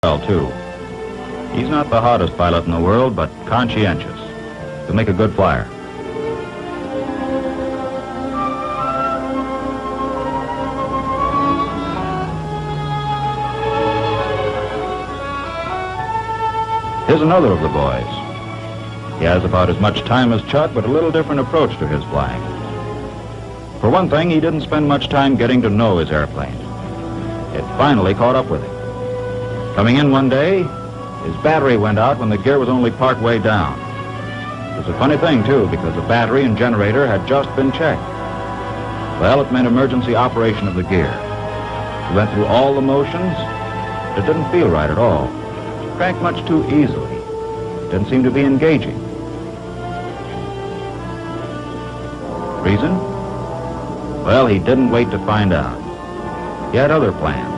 well, too. He's not the hottest pilot in the world, but conscientious. He'll make a good flyer. Here's another of the boys. He has about as much time as Chuck, but a little different approach to his flying. For one thing, he didn't spend much time getting to know his airplane. It finally caught up with him. Coming in one day, his battery went out when the gear was only part way down. It was a funny thing, too, because the battery and generator had just been checked. Well, it meant emergency operation of the gear. He went through all the motions. It didn't feel right at all. Cranked much too easily. Didn't seem to be engaging. Reason? Well, he didn't wait to find out. He had other plans.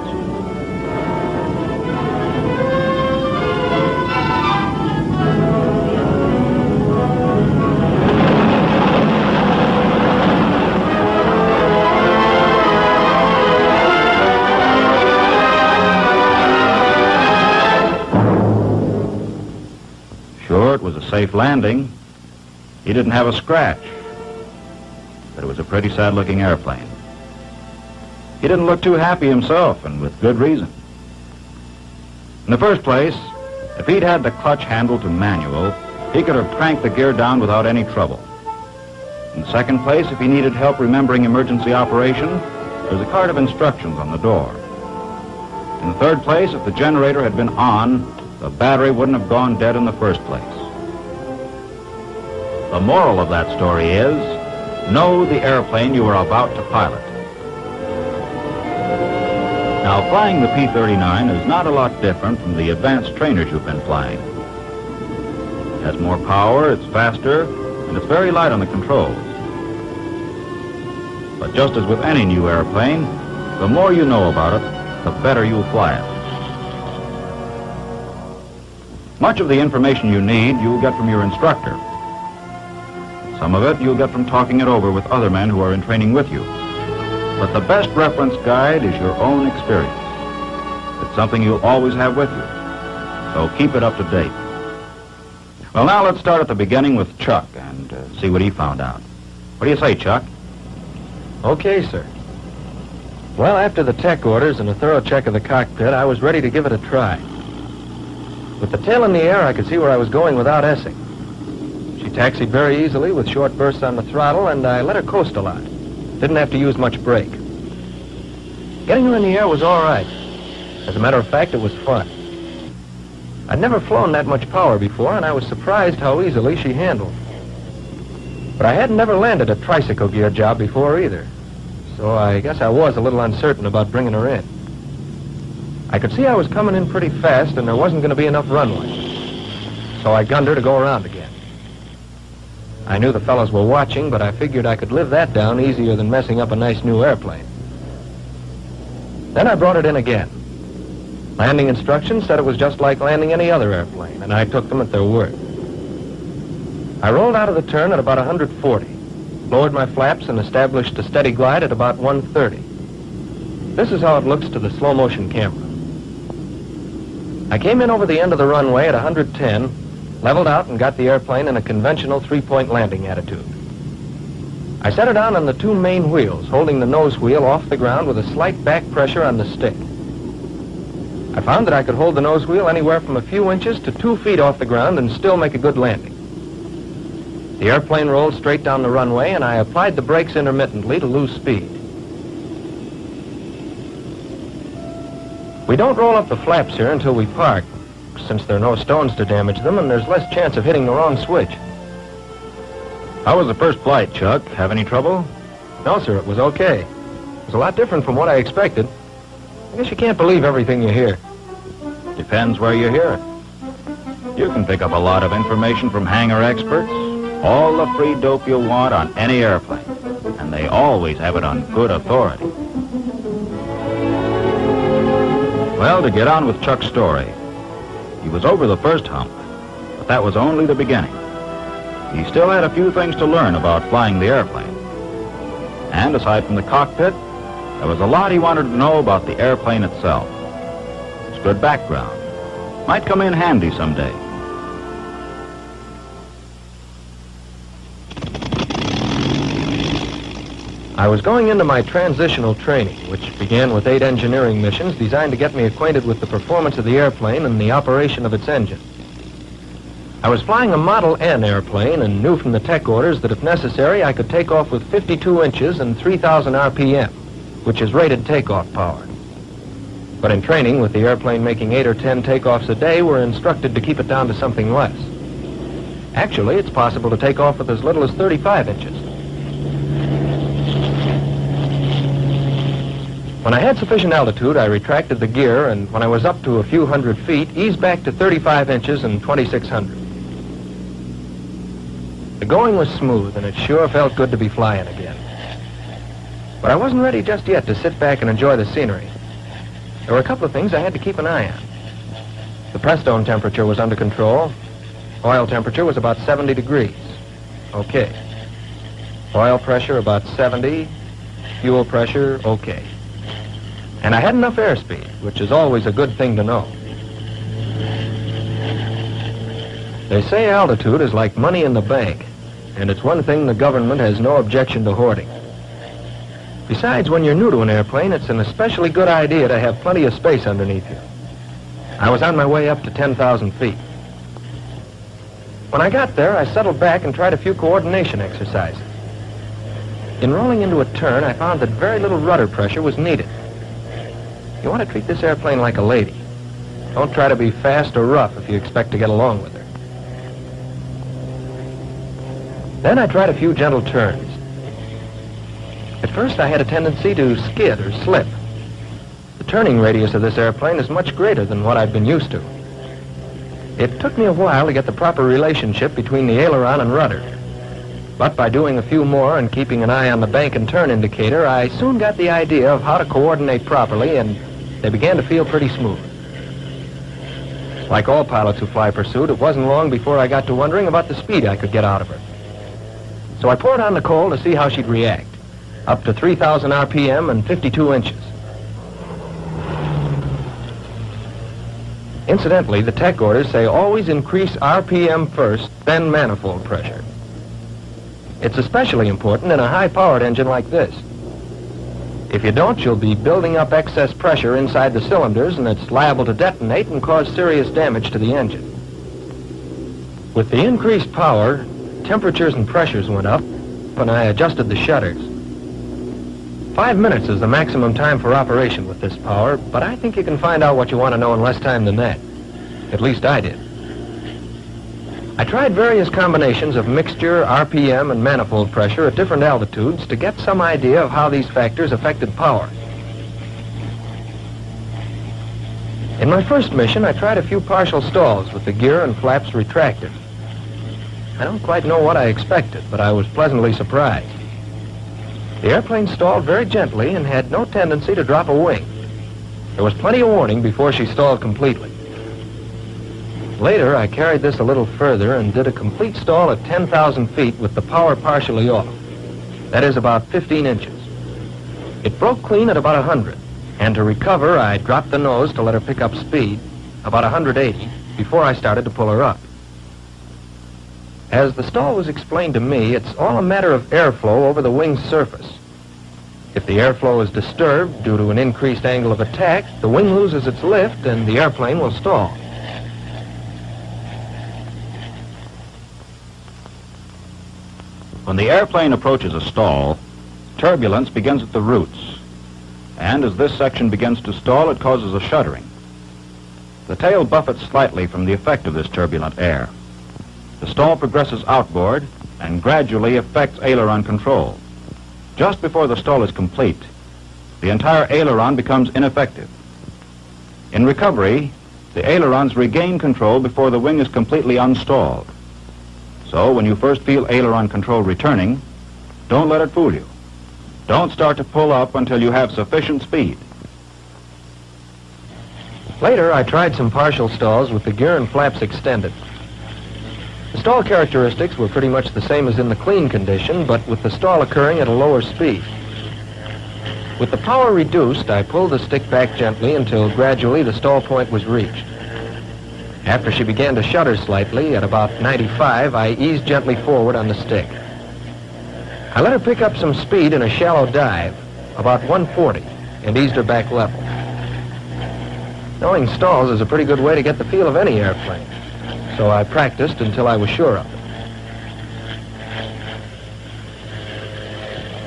Sure, it was a safe landing. He didn't have a scratch. But it was a pretty sad-looking airplane. He didn't look too happy himself, and with good reason. In the first place, if he'd had the clutch handle to manual, he could have cranked the gear down without any trouble. In the second place, if he needed help remembering emergency operation, there's a card of instructions on the door. In the third place, if the generator had been on, the battery wouldn't have gone dead in the first place. The moral of that story is, know the airplane you are about to pilot. Now, flying the P-39 is not a lot different from the advanced trainers you've been flying. It has more power, it's faster, and it's very light on the controls. But just as with any new airplane, the more you know about it, the better you'll fly it. Much of the information you need, you'll get from your instructor. Some of it you'll get from talking it over with other men who are in training with you. But the best reference guide is your own experience. It's something you'll always have with you. So keep it up to date. Well, now let's start at the beginning with Chuck and see what he found out. What do you say, Chuck? Okay, sir. Well, after the tech orders and a thorough check of the cockpit, I was ready to give it a try. With the tail in the air, I could see where I was going without Essing. She taxied very easily with short bursts on the throttle, and I let her coast a lot. Didn't have to use much brake. Getting her in the air was all right. As a matter of fact, it was fun. I'd never flown that much power before, and I was surprised how easily she handled. But I hadn't never landed a tricycle gear job before either, so I guess I was a little uncertain about bringing her in. I could see I was coming in pretty fast, and there wasn't going to be enough runway. So I gunned her to go around again. I knew the fellows were watching, but I figured I could live that down easier than messing up a nice new airplane. Then I brought it in again. Landing instructions said it was just like landing any other airplane, and I took them at their word. I rolled out of the turn at about 140, lowered my flaps, and established a steady glide at about 130. This is how it looks to the slow-motion camera. I came in over the end of the runway at 110, leveled out, and got the airplane in a conventional three-point landing attitude. I set her down on the two main wheels, holding the nose wheel off the ground with a slight back pressure on the stick. I found that I could hold the nose wheel anywhere from a few inches to 2 feet off the ground and still make a good landing. The airplane rolled straight down the runway, and I applied the brakes intermittently to lose speed. We don't roll up the flaps here until we park, since there are no stones to damage them, and there's less chance of hitting the wrong switch. How was the first flight, Chuck? Have any trouble? No, sir, it was okay. It was a lot different from what I expected. I guess you can't believe everything you hear. Depends where you hear it. You can pick up a lot of information from hangar experts, all the free dope you'll want on any airplane, and they always have it on good authority. Well, to get on with Chuck's story, he was over the first hump, but that was only the beginning. He still had a few things to learn about flying the airplane. And aside from the cockpit, there was a lot he wanted to know about the airplane itself. Its good background, might come in handy someday. I was going into my transitional training, which began with 8 engineering missions designed to get me acquainted with the performance of the airplane and the operation of its engine. I was flying a Model N airplane and knew from the tech orders that if necessary, I could take off with 52 inches and 3,000 RPM, which is rated takeoff power. But in training, with the airplane making 8 or 10 takeoffs a day, we're instructed to keep it down to something less. Actually, it's possible to take off with as little as 35 inches. When I had sufficient altitude, I retracted the gear, and when I was up to a few hundred feet, eased back to 35 inches and 2,600. The going was smooth, and it sure felt good to be flying again. But I wasn't ready just yet to sit back and enjoy the scenery. There were a couple of things I had to keep an eye on. The Prestone temperature was under control. Oil temperature was about 70 degrees. Okay. Oil pressure about 70. Fuel pressure, okay. And I had enough airspeed, which is always a good thing to know. They say altitude is like money in the bank, and it's one thing the government has no objection to hoarding. Besides, when you're new to an airplane, it's an especially good idea to have plenty of space underneath you. I was on my way up to 10,000 feet. When I got there, I settled back and tried a few coordination exercises. In rolling into a turn, I found that very little rudder pressure was needed. You want to treat this airplane like a lady. Don't try to be fast or rough if you expect to get along with her. Then I tried a few gentle turns. At first, I had a tendency to skid or slip. The turning radius of this airplane is much greater than what I'd been used to. It took me a while to get the proper relationship between the aileron and rudder. But by doing a few more and keeping an eye on the bank and turn indicator, I soon got the idea of how to coordinate properly, and they began to feel pretty smooth. Like all pilots who fly pursuit, it wasn't long before I got to wondering about the speed I could get out of her. So I poured on Nicole to see how she'd react, up to 3,000 RPM and 52 inches. Incidentally, the tech orders say always increase RPM first, then manifold pressure. It's especially important in a high-powered engine like this. If you don't, you'll be building up excess pressure inside the cylinders, and it's liable to detonate and cause serious damage to the engine. With the increased power, temperatures and pressures went up, and I adjusted the shutters. 5 minutes is the maximum time for operation with this power, but I think you can find out what you want to know in less time than that. At least I did. I tried various combinations of mixture, RPM, and manifold pressure at different altitudes to get some idea of how these factors affected power. In my first mission, I tried a few partial stalls with the gear and flaps retracted. I don't quite know what I expected, but I was pleasantly surprised. The airplane stalled very gently and had no tendency to drop a wing. There was plenty of warning before she stalled completely. Later, I carried this a little further and did a complete stall at 10,000 feet with the power partially off. That is about 15 inches. It broke clean at about 100, and to recover, I dropped the nose to let her pick up speed, about 180, before I started to pull her up. As the stall was explained to me, it's all a matter of airflow over the wing's surface. If the airflow is disturbed due to an increased angle of attack, the wing loses its lift and the airplane will stall. When the airplane approaches a stall, turbulence begins at the roots. And as this section begins to stall, it causes a shuddering. The tail buffets slightly from the effect of this turbulent air. The stall progresses outboard and gradually affects aileron control. Just before the stall is complete, the entire aileron becomes ineffective. In recovery, the ailerons regain control before the wing is completely unstalled. So when you first feel aileron control returning, don't let it fool you. Don't start to pull up until you have sufficient speed. Later, I tried some partial stalls with the gear and flaps extended. The stall characteristics were pretty much the same as in the clean condition, but with the stall occurring at a lower speed. With the power reduced, I pulled the stick back gently until gradually the stall point was reached. After she began to shudder slightly at about 95, I eased gently forward on the stick. I let her pick up some speed in a shallow dive, about 140, and eased her back level. Knowing stalls is a pretty good way to get the feel of any airplane, so I practiced until I was sure of it.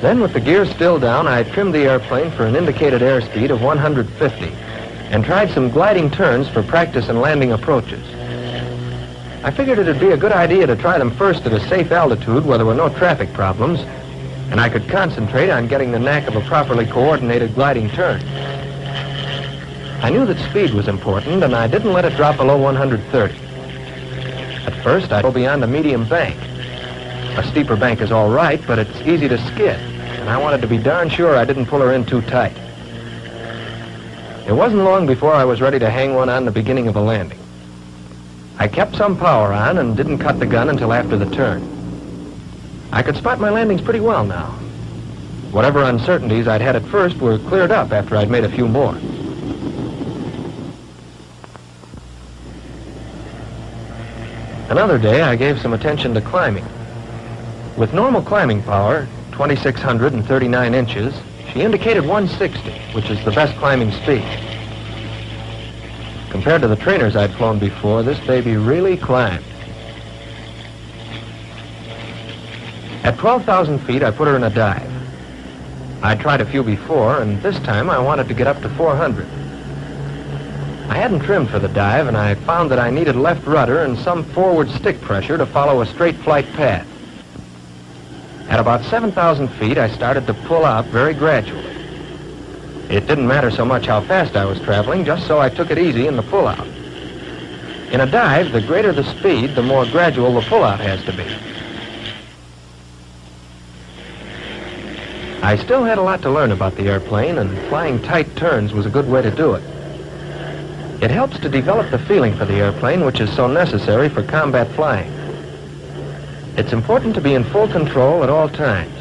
Then, with the gear still down, I trimmed the airplane for an indicated airspeed of 150 and tried some gliding turns for practice and landing approaches. I figured it'd be a good idea to try them first at a safe altitude where there were no traffic problems, and I could concentrate on getting the knack of a properly coordinated gliding turn. I knew that speed was important, and I didn't let it drop below 130. At first, I'd go beyond a medium bank. A steeper bank is all right, but it's easy to skid, and I wanted to be darn sure I didn't pull her in too tight. It wasn't long before I was ready to hang one on the beginning of a landing. I kept some power on and didn't cut the gun until after the turn. I could spot my landings pretty well now. Whatever uncertainties I'd had at first were cleared up after I'd made a few more. Another day, I gave some attention to climbing. With normal climbing power, 2,639 inches, she indicated 160, which is the best climbing speed. Compared to the trainers I'd flown before, this baby really climbed. At 12,000 feet, I put her in a dive. I'd tried a few before, and this time I wanted to get up to 400. I hadn't trimmed for the dive, and I found that I needed left rudder and some forward stick pressure to follow a straight flight path. At about 7,000 feet, I started to pull out very gradually. It didn't matter so much how fast I was traveling, just so I took it easy in the pull-out. In a dive, the greater the speed, the more gradual the pull-out has to be. I still had a lot to learn about the airplane, and flying tight turns was a good way to do it. It helps to develop the feeling for the airplane, which is so necessary for combat flying. It's important to be in full control at all times,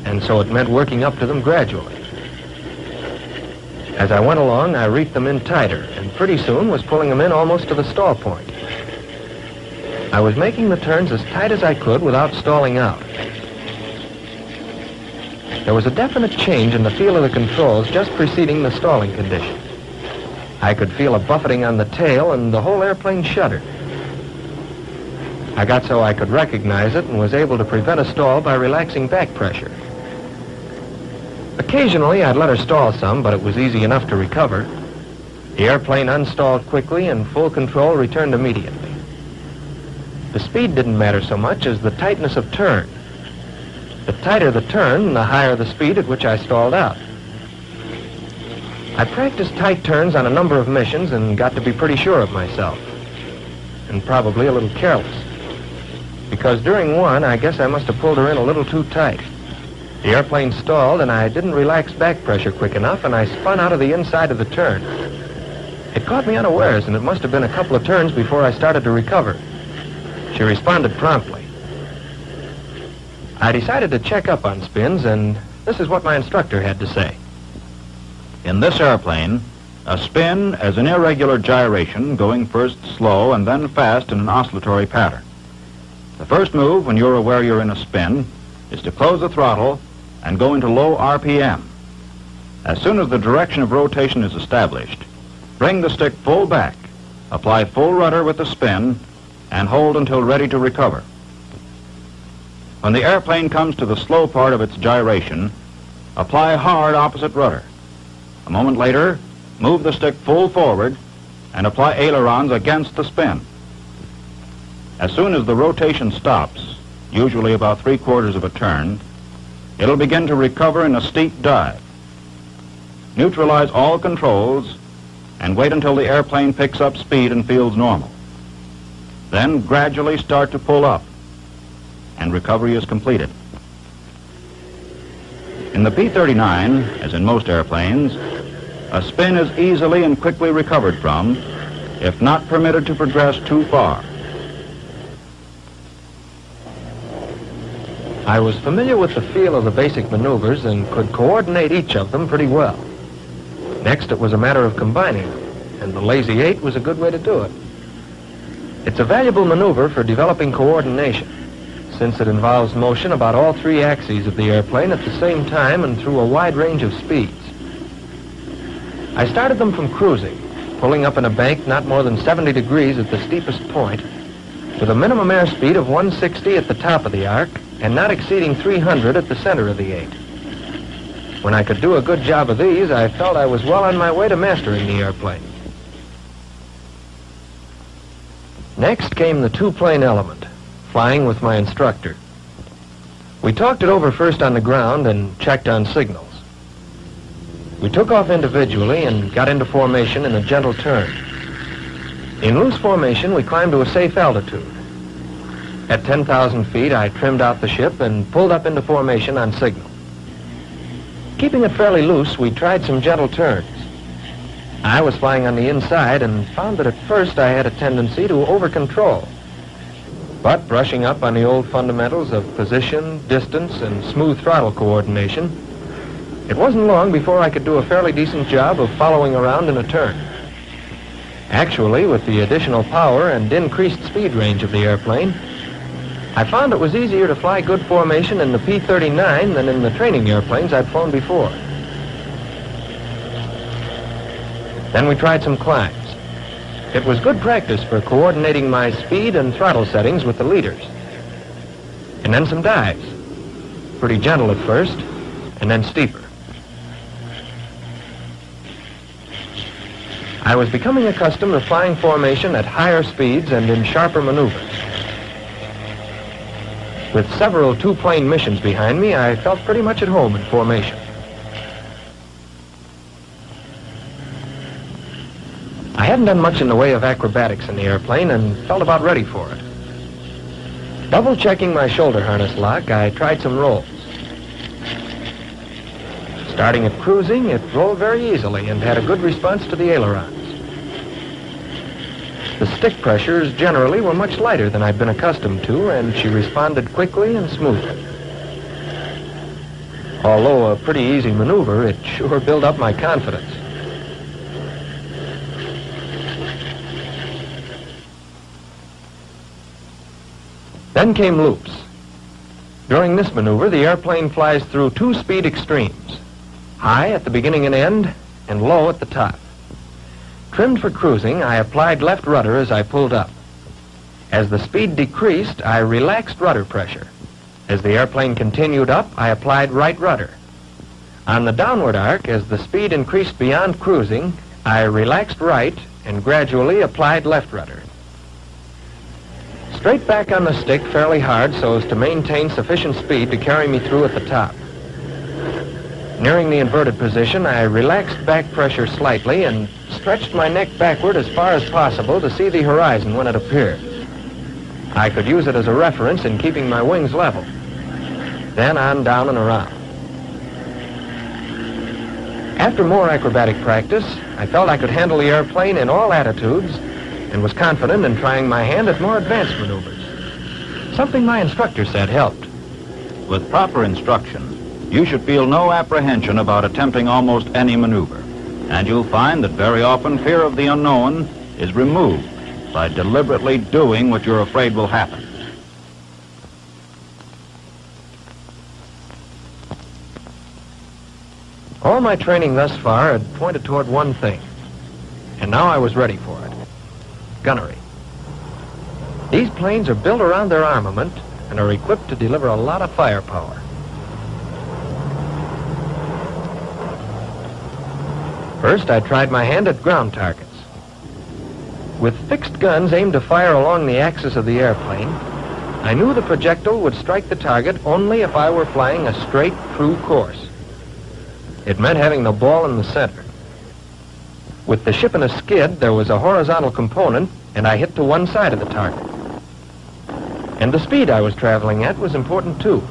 and so it meant working up to them gradually. As I went along, I reefed them in tighter, and pretty soon was pulling them in almost to the stall point. I was making the turns as tight as I could without stalling out. There was a definite change in the feel of the controls just preceding the stalling condition. I could feel a buffeting on the tail, and the whole airplane shuddered. I got so I could recognize it and was able to prevent a stall by relaxing back pressure. Occasionally, I'd let her stall some, but it was easy enough to recover. The airplane unstalled quickly, and full control returned immediately. The speed didn't matter so much as the tightness of turn. The tighter the turn, the higher the speed at which I stalled out. I practiced tight turns on a number of missions and got to be pretty sure of myself, and probably a little careless. Because during one, I guess I must have pulled her in a little too tight. The airplane stalled, and I didn't relax back pressure quick enough, and I spun out of the inside of the turn. It caught me unawares, and it must have been a couple of turns before I started to recover. She responded promptly. I decided to check up on spins, and this is what my instructor had to say. In this airplane, a spin is an irregular gyration going first slow and then fast in an oscillatory pattern. The first move, when you're aware you're in a spin, is to close the throttle and go into low RPM. As soon as the direction of rotation is established, bring the stick full back, apply full rudder with the spin, and hold until ready to recover. When the airplane comes to the slow part of its gyration, apply hard opposite rudder. A moment later, move the stick full forward and apply ailerons against the spin. As soon as the rotation stops, usually about 3/4 of a turn, it'll begin to recover in a steep dive. Neutralize all controls and wait until the airplane picks up speed and feels normal. Then gradually start to pull up, and recovery is completed. In the P-39, as in most airplanes, a spin is easily and quickly recovered from, if not permitted to progress too far. I was familiar with the feel of the basic maneuvers and could coordinate each of them pretty well. Next, it was a matter of combining them, and the Lazy 8 was a good way to do it. It's a valuable maneuver for developing coordination, since it involves motion about all three axes of the airplane at the same time and through a wide range of speeds. I started them from cruising, pulling up in a bank not more than 70 degrees at the steepest point, with a minimum airspeed of 160 at the top of the arc and not exceeding 300 at the center of the 8. When I could do a good job of these, I felt I was well on my way to mastering the airplane. Next came the two-plane element, flying with my instructor. We talked it over first on the ground and checked on signals. We took off individually and got into formation in a gentle turn. In loose formation, we climbed to a safe altitude. At 10,000 feet, I trimmed out the ship and pulled up into formation on signal. Keeping it fairly loose, we tried some gentle turns. I was flying on the inside and found that at first I had a tendency to over-control. But brushing up on the old fundamentals of position, distance, and smooth throttle coordination, it wasn't long before I could do a fairly decent job of following around in a turn. Actually, with the additional power and increased speed range of the airplane, I found it was easier to fly good formation in the P-39 than in the training airplanes I'd flown before. Then we tried some climbs. It was good practice for coordinating my speed and throttle settings with the leaders. And then some dives. Pretty gentle at first, and then steeper. I was becoming accustomed to flying formation at higher speeds and in sharper maneuvers. With several two-plane missions behind me, I felt pretty much at home in formation. I hadn't done much in the way of acrobatics in the airplane and felt about ready for it. Double-checking my shoulder harness lock, I tried some rolls. Starting at cruising, it rolled very easily and had a good response to the ailerons. The stick pressures generally were much lighter than I'd been accustomed to, and she responded quickly and smoothly. Although a pretty easy maneuver, it sure built up my confidence. Then came loops. During this maneuver, the airplane flies through two speed extremes, high at the beginning and end, and low at the top. Trimmed for cruising, I applied left rudder as I pulled up. As the speed decreased, I relaxed rudder pressure. As the airplane continued up, I applied right rudder. On the downward arc, as the speed increased beyond cruising, I relaxed right and gradually applied left rudder. Straight back on the stick fairly hard so as to maintain sufficient speed to carry me through at the top. Nearing the inverted position, I relaxed back pressure slightly and stretched my neck backward as far as possible to see the horizon when it appeared. I could use it as a reference in keeping my wings level. Then on down and around. After more acrobatic practice, I felt I could handle the airplane in all attitudes and was confident in trying my hand at more advanced maneuvers. Something my instructor said helped. With proper instruction, you should feel no apprehension about attempting almost any maneuver, and you'll find that very often fear of the unknown is removed by deliberately doing what you're afraid will happen. All my training thus far had pointed toward one thing, and now I was ready for it. Gunnery. These planes are built around their armament and are equipped to deliver a lot of firepower. First, I tried my hand at ground targets. With fixed guns aimed to fire along the axis of the airplane, I knew the projectile would strike the target only if I were flying a straight, true course. It meant having the ball in the center. With the ship in a skid, there was a horizontal component, and I hit to one side of the target. And the speed I was traveling at was important, too.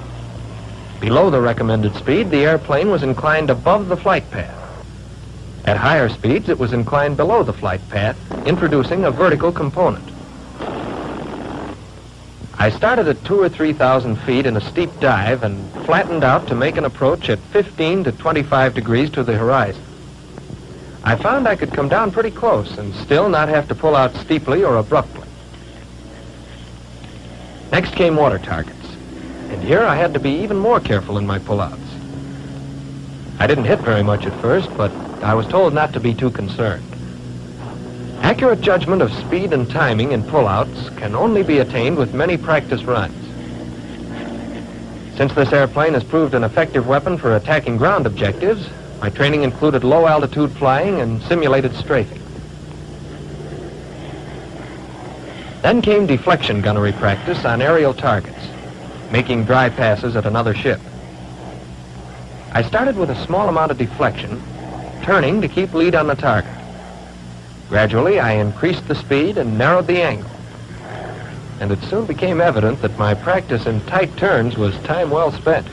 Below the recommended speed, the airplane was inclined above the flight path. At higher speeds, it was inclined below the flight path, introducing a vertical component. I started at 2,000 or 3,000 feet in a steep dive and flattened out to make an approach at 15 to 25 degrees to the horizon. I found I could come down pretty close and still not have to pull out steeply or abruptly. Next came water targets. And here I had to be even more careful in my pullouts. I didn't hit very much at first, but I was told not to be too concerned. Accurate judgment of speed and timing in pullouts can only be attained with many practice runs. Since this airplane has proved an effective weapon for attacking ground objectives, my training included low-altitude flying and simulated strafing. Then came deflection gunnery practice on aerial targets, making dry passes at another ship. I started with a small amount of deflection, turning to keep lead on the target. Gradually, I increased the speed and narrowed the angle. And it soon became evident that my practice in tight turns was time well spent.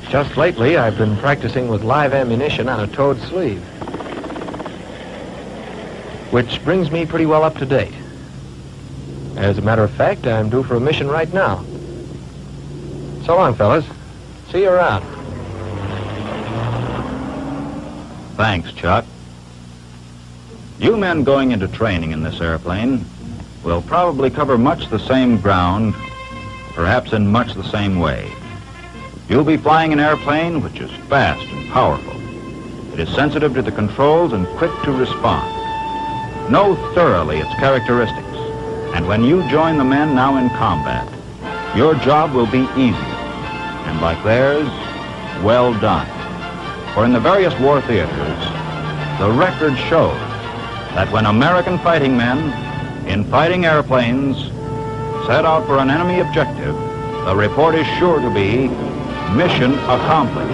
Just lately, I've been practicing with live ammunition on a towed sleeve, which brings me pretty well up to date. As a matter of fact, I'm due for a mission right now. So long, fellas. See you around. Thanks, Chuck. You men going into training in this airplane will probably cover much the same ground, perhaps in much the same way. You'll be flying an airplane which is fast and powerful. It is sensitive to the controls and quick to respond. Know thoroughly its characteristics, and when you join the men now in combat, your job will be easier, and like theirs, well done. For in the various war theaters, the record shows that when American fighting men in fighting airplanes set out for an enemy objective, the report is sure to be mission accomplished.